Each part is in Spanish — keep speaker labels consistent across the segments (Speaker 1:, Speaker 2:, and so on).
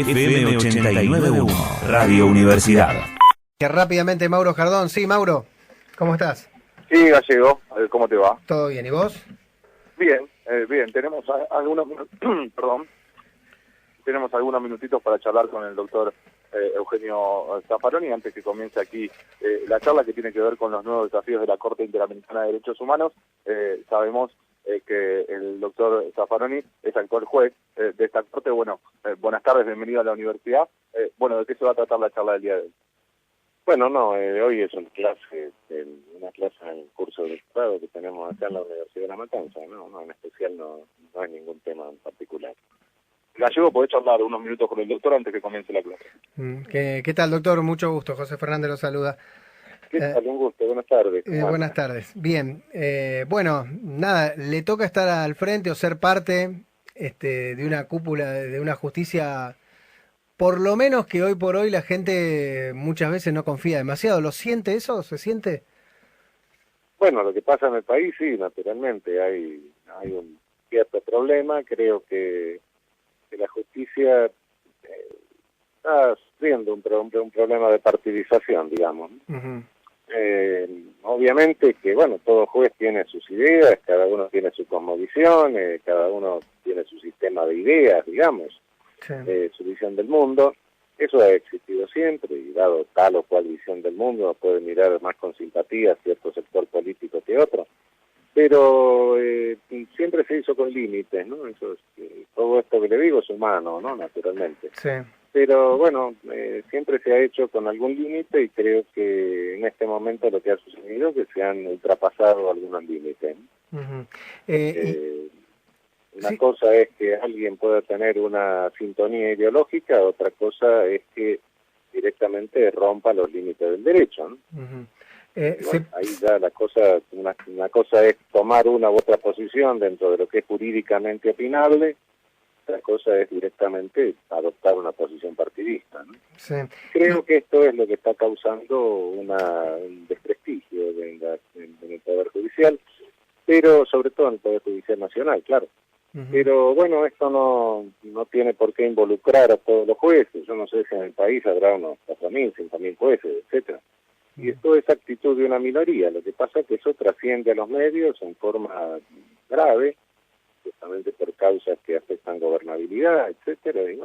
Speaker 1: FM 89.1, Radio Universidad.
Speaker 2: Que rápidamente Mauro Jardón. Sí, Mauro, ¿cómo estás?
Speaker 3: Sí, Gallego, ¿cómo te va?
Speaker 2: ¿Todo bien? ¿Y vos?
Speaker 3: Bien, bien. Tenemos algunos, perdón, tenemos algunos minutitos para charlar con el doctor Eugenio Zaffaroni antes que comience aquí la charla que tiene que ver con los nuevos desafíos de la Corte Interamericana de Derechos Humanos. Sabemos que el doctor Zaffaroni es actual juez de esta Corte. Bueno, buenas tardes, bienvenido a la universidad. Bueno, ¿de qué se va a tratar la charla del día de hoy?
Speaker 4: Bueno, hoy es una clase en el curso de doctorado que tenemos acá en la Universidad de La Matanza, en especial no hay ningún tema en particular.
Speaker 3: Gallego, podés charlar unos minutos con el doctor antes que comience la clase.
Speaker 2: ¿Qué tal, doctor? Mucho gusto. José Fernández lo saluda.
Speaker 4: ¿Qué tal? Un gusto. Buenas tardes.
Speaker 2: Buenas tardes. Bien. Bueno, nada, le toca estar al frente o ser parte de una cúpula, de una justicia, por lo menos que hoy por hoy la gente muchas veces no confía demasiado. ¿Lo siente eso? ¿Se siente?
Speaker 4: Bueno, lo que pasa en el país, sí, naturalmente, hay un cierto problema. Creo que la justicia está sufriendo un problema de partidización, digamos.
Speaker 2: Uh-huh.
Speaker 4: Obviamente que, todo juez tiene sus ideas, cada uno tiene su cosmovisión, cada uno tiene su sistema de ideas, digamos,
Speaker 2: sí.
Speaker 4: Su visión del mundo. Eso ha existido siempre, y dado tal o cual visión del mundo, puede mirar más con simpatía cierto sector político que otro. Pero siempre se hizo con límites, ¿no? Todo esto que le digo es humano, ¿no? Naturalmente.
Speaker 2: Sí.
Speaker 4: Pero siempre se ha hecho con algún límite y creo que en este momento lo que ha sucedido es que se han ultrapasado algunos límites.
Speaker 2: Uh-huh.
Speaker 4: Una
Speaker 2: sí.
Speaker 4: cosa es que alguien pueda tener una sintonía ideológica, otra cosa es que directamente rompa los límites del derecho, ¿no?
Speaker 2: Uh-huh.
Speaker 4: Ahí ya la cosa, una cosa es tomar una u otra posición dentro de lo que es jurídicamente opinable, otra cosa es directamente adoptar una posición partidista, ¿no?
Speaker 2: Sí.
Speaker 4: Creo que esto es lo que está causando un desprestigio en el Poder Judicial, pero sobre todo en el Poder Judicial Nacional, claro.
Speaker 2: Uh-huh.
Speaker 4: Pero esto no tiene por qué involucrar a todos los jueces. Yo no sé si en el país habrá unos 4.000, 5.000 jueces, etcétera. Y esto es actitud de una minoría. Lo que pasa es que eso trasciende a los medios en forma grave, justamente por causas que afectan gobernabilidad, etcétera. Y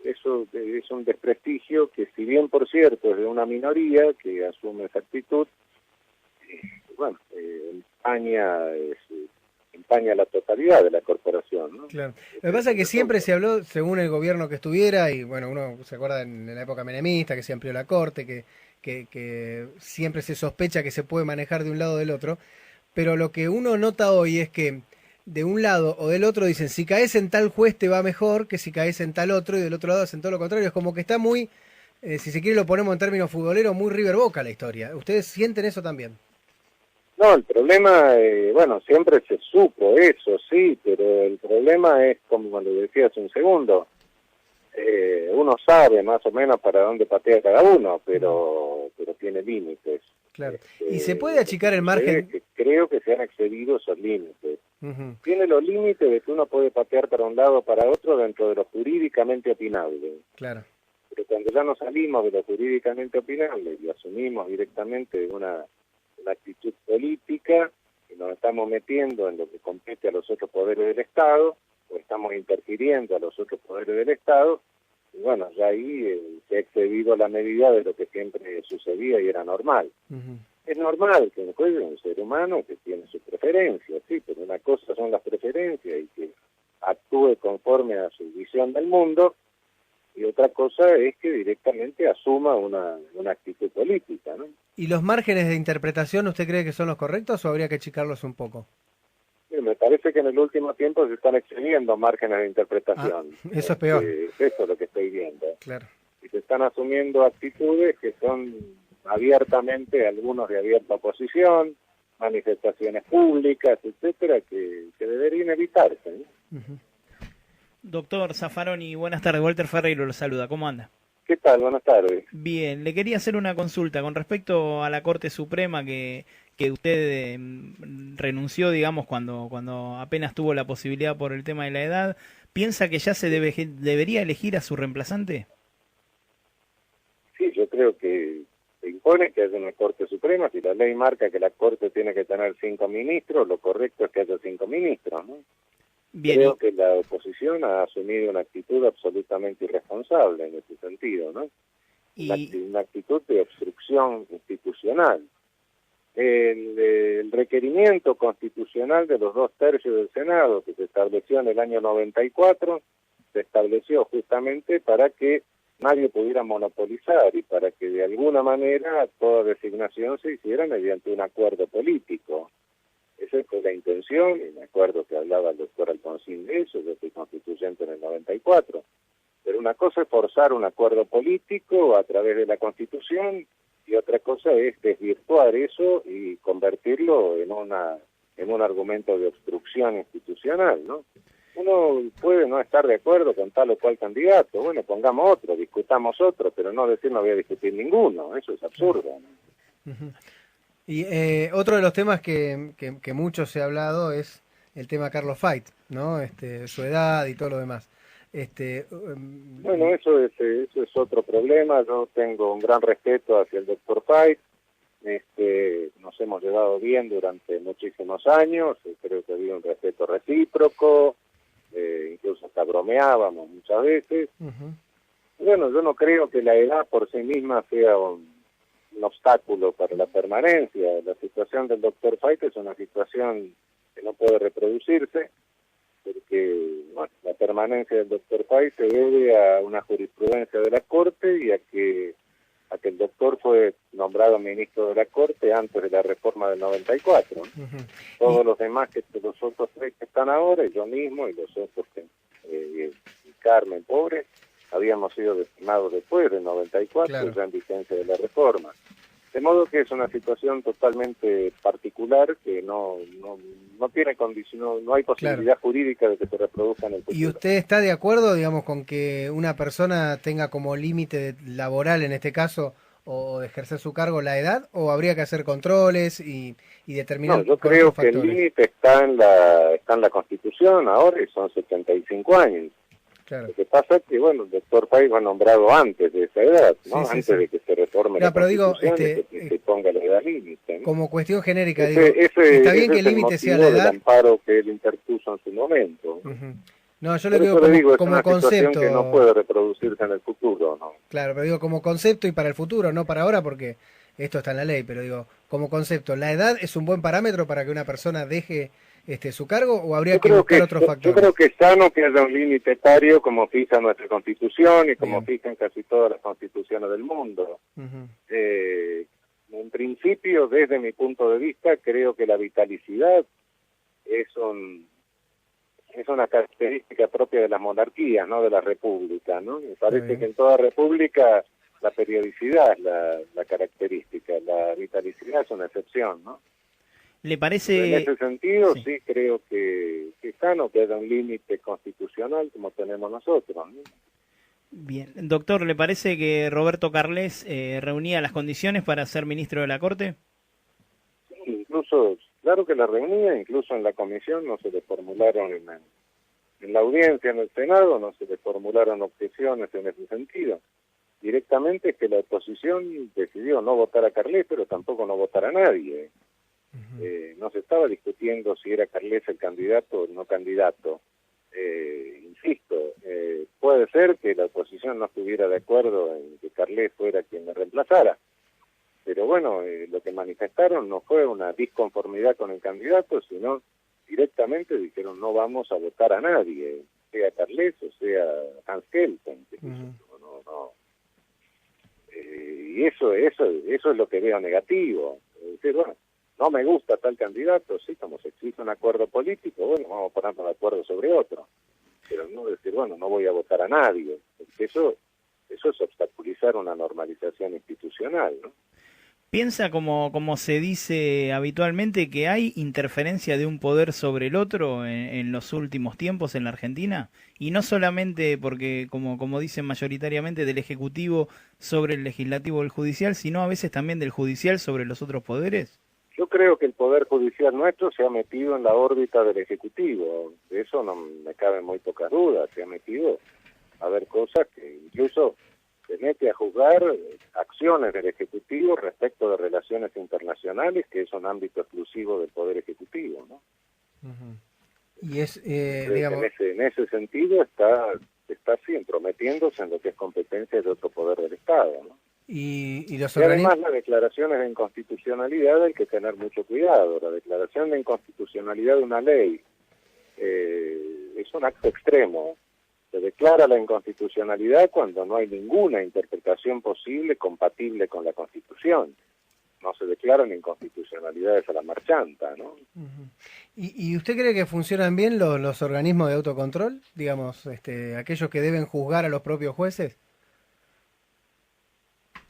Speaker 4: eso es un desprestigio que, si bien por cierto es de una minoría que asume esa actitud, empaña la totalidad de la corporación, ¿no?
Speaker 2: Claro. Lo que pasa es que siempre se habló, según el gobierno que estuviera, y uno se acuerda en la época menemista, que se amplió la corte, que siempre se sospecha que se puede manejar de un lado o del otro, pero lo que uno nota hoy es que de un lado o del otro dicen, si caes en tal juez te va mejor que si caes en tal otro, y del otro lado hacen todo lo contrario. Es como que está muy, si se quiere lo ponemos en términos futboleros, muy River Boca la historia. ¿Ustedes sienten eso también?
Speaker 4: No, el problema, siempre se supo eso, sí, pero el problema es, como cuando decía hace un segundo, uno sabe más o menos para dónde patea cada uno, pero tiene límites.
Speaker 2: Claro. ¿Y se puede achicar el margen?
Speaker 4: Creo que se han excedido esos límites.
Speaker 2: Uh-huh.
Speaker 4: Tiene los límites de que uno puede patear para un lado o para otro dentro de lo jurídicamente opinable.
Speaker 2: Claro.
Speaker 4: Pero cuando ya nos salimos de lo jurídicamente opinable y asumimos directamente una actitud política y nos estamos metiendo en lo que compete a los otros poderes del Estado, o estamos interfiriendo a los otros poderes del Estado, y ya ahí se ha excedido la medida de lo que siempre sucedía y era normal.
Speaker 2: Uh-huh.
Speaker 4: Es normal que un juez es un ser humano que tiene sus preferencias, sí, pero una cosa son las preferencias y que actúe conforme a su visión del mundo, y otra cosa es que directamente asuma una actitud política, ¿no?
Speaker 2: ¿Y los márgenes de interpretación usted cree que son los correctos o habría que achicarlos un poco?
Speaker 4: Me parece que en el último tiempo se están excediendo márgenes de interpretación.
Speaker 2: Eso es peor.
Speaker 4: Eso es lo que estoy viendo.
Speaker 2: Claro.
Speaker 4: Y se están asumiendo actitudes que son abiertamente, algunos de abierta oposición, manifestaciones públicas, etcétera, que deberían evitarse, ¿no?
Speaker 2: Uh-huh.
Speaker 5: Doctor Zaffaroni, buenas tardes. Walter Ferreiro lo saluda. ¿Cómo anda?
Speaker 4: ¿Qué tal? Buenas tardes.
Speaker 5: Bien, le quería hacer una consulta con respecto a la Corte Suprema que usted renunció, digamos, cuando apenas tuvo la posibilidad por el tema de la edad, ¿Piensa que ya debería elegir a su reemplazante?
Speaker 4: Sí, yo creo que se impone que haya una Corte Suprema. Si la ley marca que la Corte tiene que tener 5 ministros, lo correcto es que haya 5 ministros, ¿no?
Speaker 5: Bien,
Speaker 4: Creo que la oposición ha asumido una actitud absolutamente irresponsable en ese sentido, ¿no? Una actitud de obstrucción institucional. El requerimiento constitucional de los 2/3 del Senado, que se estableció en el año 94, se estableció justamente para que nadie pudiera monopolizar y para que de alguna manera toda designación se hiciera mediante un acuerdo político. Esa fue la intención, y me acuerdo que hablaba el doctor Alfonsín de eso, yo fui constituyente en el 94. Pero una cosa es forzar un acuerdo político a través de la Constitución, y otra cosa es desvirtuar eso y convertirlo en un argumento de obstrucción institucional, ¿no? Uno puede no estar de acuerdo con tal o cual candidato, bueno, pongamos otro, discutamos otro, pero no decir no voy a discutir ninguno, eso es absurdo, ¿no?
Speaker 2: Uh-huh. Y otro de los temas que mucho se ha hablado es el tema Carlos Fait, ¿no? Su edad y todo lo demás.
Speaker 4: Bueno, eso es otro problema. Yo tengo un gran respeto hacia el doctor Fait. Nos hemos llevado bien durante muchísimos años. Creo que había un respeto recíproco. Incluso hasta bromeábamos muchas veces.
Speaker 2: Uh-huh.
Speaker 4: Bueno, yo no creo que la edad por sí misma sea un obstáculo para la permanencia. La situación del doctor Fait es una situación que no puede reproducirse, porque bueno, la permanencia del doctor Fait se debe a una jurisprudencia de la Corte y a que el doctor fue nombrado ministro de la Corte antes de la reforma del 94. ¿No?
Speaker 2: Uh-huh.
Speaker 4: Todos los demás, los otros 3 que están ahora, y yo mismo, y los otros, y Carmen, pobre, habíamos sido designados después del 94, claro, ya en vigencia de la reforma. De modo que es una situación totalmente particular que no tiene condición, no hay posibilidad, claro, jurídica de que se reproduzca en el futuro.
Speaker 2: ¿Y usted está de acuerdo, digamos, con que una persona tenga como límite laboral, en este caso, o de ejercer su cargo, la edad, o habría que hacer controles y determinar?
Speaker 4: No, yo creo que el límite está en la Constitución ahora y son 75 años.
Speaker 2: Claro.
Speaker 4: Lo que pasa es que, bueno, el doctor Fait fue nombrado antes de esa edad, ¿no?
Speaker 2: Sí,
Speaker 4: antes
Speaker 2: sí.
Speaker 4: de que se reforme la Constitución, que se ponga la edad límite, ¿no?
Speaker 2: Como cuestión genérica, está bien que el límite sea la edad.
Speaker 4: El amparo que él interpuso en su momento.
Speaker 2: Uh-huh. No, yo le digo como concepto
Speaker 4: que no puede reproducirse en el futuro, ¿no?
Speaker 2: Claro, pero digo como concepto y para el futuro, no para ahora, porque esto está en la ley, pero digo, como concepto, ¿la edad es un buen parámetro para que una persona deje su cargo o habría que buscar otros factores?
Speaker 4: Yo creo que es sano que haya un límite etario como fija nuestra Constitución y como fijan casi todas las constituciones del mundo.
Speaker 2: Uh-huh.
Speaker 4: En principio, desde mi punto de vista, creo que la vitalicidad es una característica propia de las monarquías, no de la república, ¿no? Me parece que en toda república la periodicidad es la característica, la vitalicidad es una excepción, ¿no?
Speaker 5: ¿Le parece?
Speaker 4: En ese sentido, sí creo que es sano que haya un límite constitucional como tenemos nosotros, ¿no?
Speaker 5: Bien. Doctor, ¿le parece que Roberto Carles reunía las condiciones para ser ministro de la Corte?
Speaker 4: Sí, incluso, claro que la reunía, incluso en la comisión no se le formularon, en la audiencia en el Senado no se le formularon objeciones en ese sentido. Directamente es que la oposición decidió no votar a Carles, pero tampoco no votar a nadie. No se estaba discutiendo si era Carles el candidato o no candidato. Insisto, puede ser que la oposición no estuviera de acuerdo en que Carles fuera quien me reemplazara, pero bueno, lo que manifestaron no fue una disconformidad con el candidato, sino directamente dijeron no vamos a votar a nadie, sea Carles o sea Hans Kelsen. Y eso es lo que veo negativo. Es decir, bueno, no me gusta tal candidato, sí, como se exige un acuerdo político, bueno, vamos a ponernos de acuerdo sobre otro. Pero no decir, bueno, no voy a votar a nadie, porque eso es obstaculizar una normalización institucional, ¿no?
Speaker 5: ¿Piensa, como se dice habitualmente, que hay interferencia de un poder sobre el otro en los últimos tiempos en la Argentina? Y no solamente porque, como dicen mayoritariamente, del Ejecutivo sobre el Legislativo o el Judicial, sino a veces también del Judicial sobre los otros poderes.
Speaker 4: Yo creo que el Poder Judicial nuestro se ha metido en la órbita del Ejecutivo, de eso no me caben muy pocas dudas, se ha metido a ver cosas que incluso se mete a juzgar acciones del Ejecutivo respecto de relaciones internacionales, que es un ámbito exclusivo del Poder Ejecutivo, ¿no?
Speaker 2: Y es,
Speaker 4: Creo
Speaker 2: digamos...
Speaker 4: que en ese sentido está sí entrometiéndose en lo que es competencia de otro poder del Estado, ¿no?
Speaker 2: Y los
Speaker 4: Y además
Speaker 2: organismos...
Speaker 4: las declaraciones de inconstitucionalidad hay que tener mucho cuidado. La declaración de inconstitucionalidad de una ley es un acto extremo. Se declara la inconstitucionalidad cuando no hay ninguna interpretación posible compatible con la Constitución. No se declaran inconstitucionalidades a la marchanta, ¿no?
Speaker 2: ¿Y usted cree que funcionan bien los organismos de autocontrol? Digamos, aquellos que deben juzgar a los propios jueces.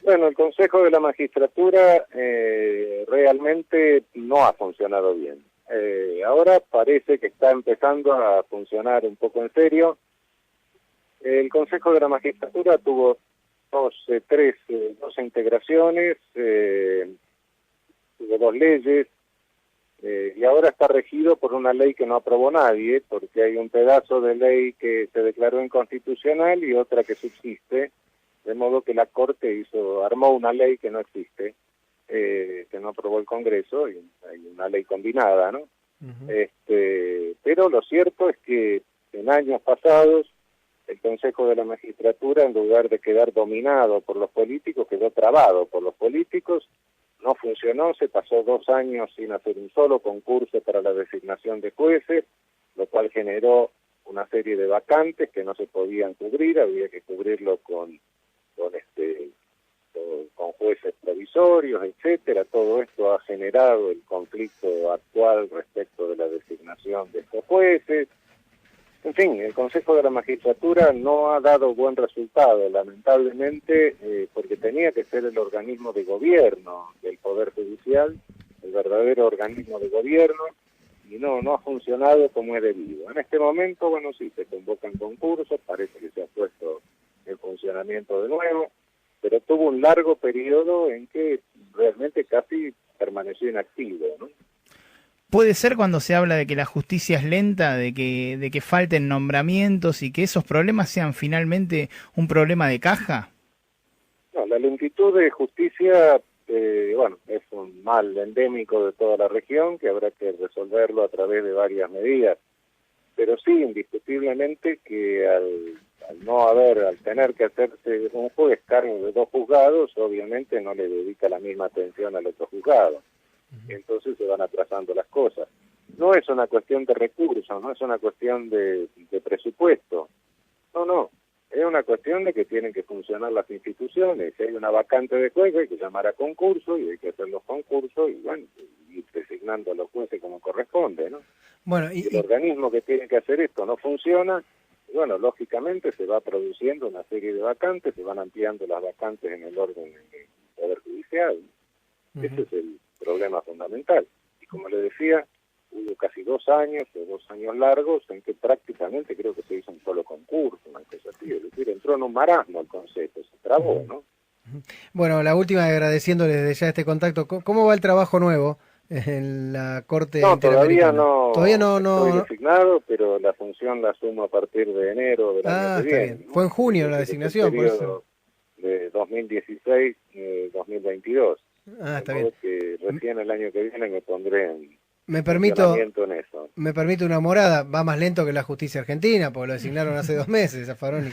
Speaker 4: Bueno, el Consejo de la Magistratura realmente no ha funcionado bien. Ahora parece que está empezando a funcionar un poco en serio. El Consejo de la Magistratura tuvo 12 integraciones, tuvo 2 leyes, y ahora está regido por una ley que no aprobó nadie, porque hay un pedazo de ley que se declaró inconstitucional y otra que subsiste, de modo que la Corte armó una ley que no existe, que no aprobó el Congreso, y hay una ley combinada, ¿no? Pero lo cierto es que en años pasados el Consejo de la Magistratura, en lugar de quedar dominado por los políticos, quedó trabado por los políticos, no funcionó, se pasó 2 años sin hacer un solo concurso para la designación de jueces, lo cual generó una serie de vacantes que no se podían cubrir, había que cubrirlo con jueces provisorios, etcétera. Todo esto ha generado el conflicto actual respecto de la designación de estos jueces. En fin, el Consejo de la Magistratura no ha dado buen resultado, lamentablemente, porque tenía que ser el organismo de gobierno del Poder Judicial, el verdadero organismo de gobierno, y no ha funcionado como es debido. En este momento, bueno, sí, se convocan concursos, parece que se ha puesto en funcionamiento de nuevo, pero tuvo un largo periodo en que realmente casi permaneció inactivo, ¿no?
Speaker 5: ¿Puede ser cuando se habla de que la justicia es lenta, de que falten nombramientos y que esos problemas sean finalmente un problema de caja?
Speaker 4: No, la lentitud de justicia, es un mal endémico de toda la región que habrá que resolverlo a través de varias medidas. Pero sí, indiscutiblemente que al tener que hacerse un juez cargo de 2 juzgados, obviamente no le dedica la misma atención al otro juzgado. Entonces se van atrasando las cosas. No es una cuestión de recursos, no es una cuestión de presupuesto. No. Es una cuestión de que tienen que funcionar las instituciones. Si hay una vacante de juez, hay que llamar a concurso y hay que hacer los concursos y ir designando a los jueces como corresponde, ¿no?
Speaker 2: Bueno,
Speaker 4: y el organismo que tiene que hacer esto no funciona, y lógicamente se va produciendo una serie de vacantes, se van ampliando las vacantes en el orden del Poder Judicial. Ese es el problema fundamental. Y como le decía, hubo casi 2 años o 2 años largos en que prácticamente creo que se hizo un solo concurso, una cosa así. Es decir, entró en un marasmo el concepto, se trabó, ¿no?
Speaker 2: Bueno, la última, agradeciéndole desde ya este contacto. ¿Cómo va el trabajo nuevo en la Corte Interamericana?
Speaker 4: Todavía no estoy designado, pero la función la asumo a partir de enero del año que viene.
Speaker 2: Está bien. Fue en junio la designación, por eso.
Speaker 4: De 2016-2022.
Speaker 2: Está bien.
Speaker 4: Que recién el año que viene me pondré en
Speaker 2: funcionamiento en
Speaker 4: eso.
Speaker 2: Me permite una morada, va más lento que la justicia argentina, porque lo designaron hace 2 meses, Zaffaroni.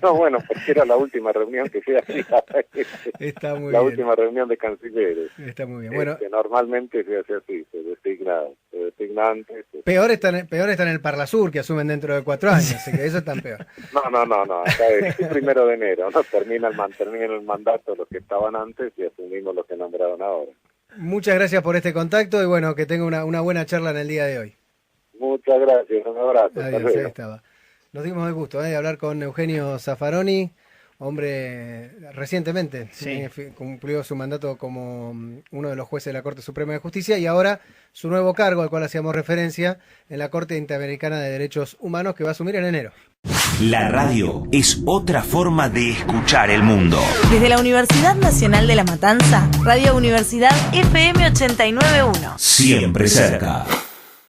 Speaker 4: No, bueno, porque era la última reunión que se hacía.
Speaker 2: Está muy
Speaker 4: la
Speaker 2: bien.
Speaker 4: última reunión de cancilleres.
Speaker 2: Está muy bien. Bueno,
Speaker 4: normalmente se hace así, se designa antes.
Speaker 2: Peor está en el Parlasur, que asumen dentro de 4 años, así que eso está peor.
Speaker 4: No, acá es el 1 de enero, ¿no? Termina el mandato los que estaban antes y asumimos los que nombraron ahora.
Speaker 2: Muchas gracias por este contacto y bueno, que tenga una buena charla en el día de hoy.
Speaker 4: Muchas gracias, un abrazo.
Speaker 2: Adiós, ahí estaba. Nos dimos el gusto de hablar con Eugenio Zaffaroni, hombre recientemente
Speaker 5: Sí.
Speaker 2: cumplió su mandato como uno de los jueces de la Corte Suprema de Justicia y ahora su nuevo cargo, al cual hacíamos referencia, en la Corte Interamericana de Derechos Humanos, que va a asumir en enero.
Speaker 1: La radio es otra forma de escuchar el mundo.
Speaker 6: Desde la Universidad Nacional de La Matanza, Radio Universidad FM 89.1.
Speaker 1: Siempre cerca.